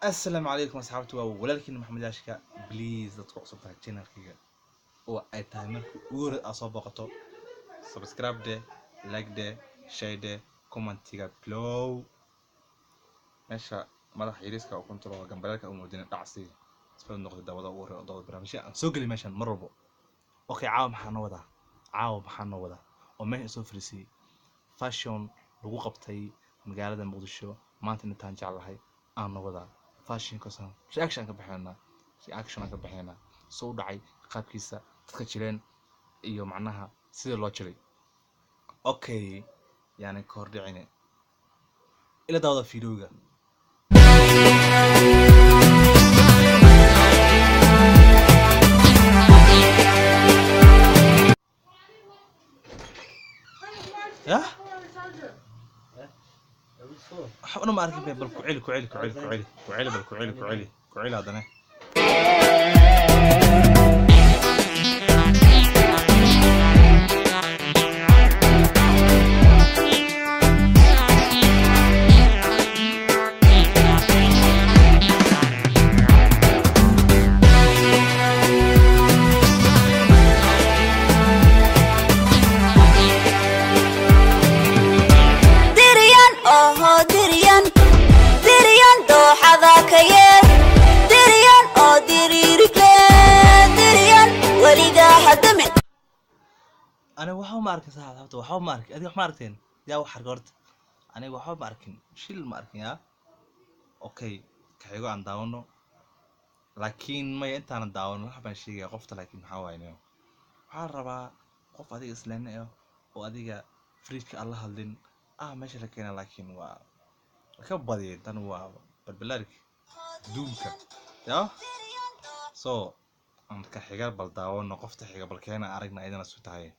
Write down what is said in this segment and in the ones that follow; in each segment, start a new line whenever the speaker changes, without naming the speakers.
السلام عليكم أصحابتي ولكن محمد عاشكا بليز لا تقصوا تاع channel كيga oo ay tahay markii ugu hore aad soo booqato subscribe de like de share de commentiga blow meesha madax yariiska oo control gambarka oo moodina dhacsi isla noqday dawada ugu hore oo dawada barnaamijka aan soo gali meeshan mar walba okay caawa maxaan wada oo meesha soo fariisay fashion lagu qabtay magaalada Muqdisho maanta intaan jeclahay aan wada fashion kasan reaction ka bixina soo dhacay qaabkiisa dadka jireen iyo macnaha sida loo jiray okay yani koor dhicine ila daawada fiidiyowga ya أنا ما أعرف كيف بالكعيل هذا نه أنا وحاو ما أركن صاحبته وحاو ما أركن أدي ما أركن يا وحرقرت أنا وحاو ما أركن شيل ما أركن يا أوكي كحيجو عن داونه لكن ما أنت عن داونه حبنا شيء قفت لكن حاوينه حاربا قف أدي إسلامنا وأدي فريك الله هالدين ماشي لكن كبدي تنوع بالبلارك دومك يا أنت كحيجر بالداونه قفت حيجر بالكينا أرجنا أيضا سوتاي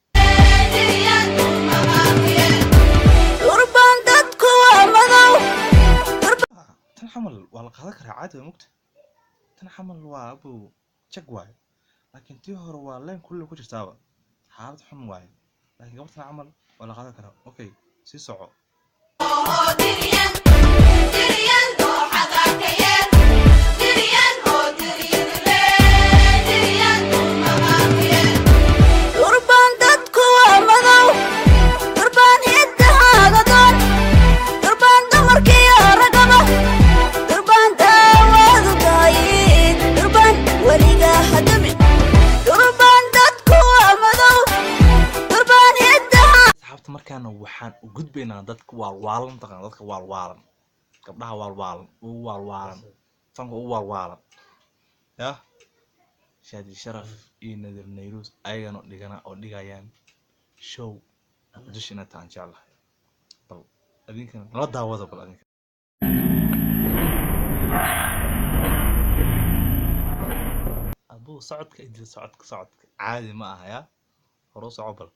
تنحمل والله قادك عادي مكت تنحمل وابو شقواي لكن تيهر والله كله كوجه تابع حالة حن واي لكن قبل تنعمل ولا قادك اوكي سي صعو markaan waxaan u gudbaynaa dadka waalwaalan dadka waalwaalan gabdhaha waalwaalan fanka u waalwaalan ya shaadi sharaf iyo nadir nayrus ayagana dhigayaan show dishina taan jeclahay bal adinkan la daawado bal adinkan abu socodka idil socodka caadi ma aha ya horo soco bal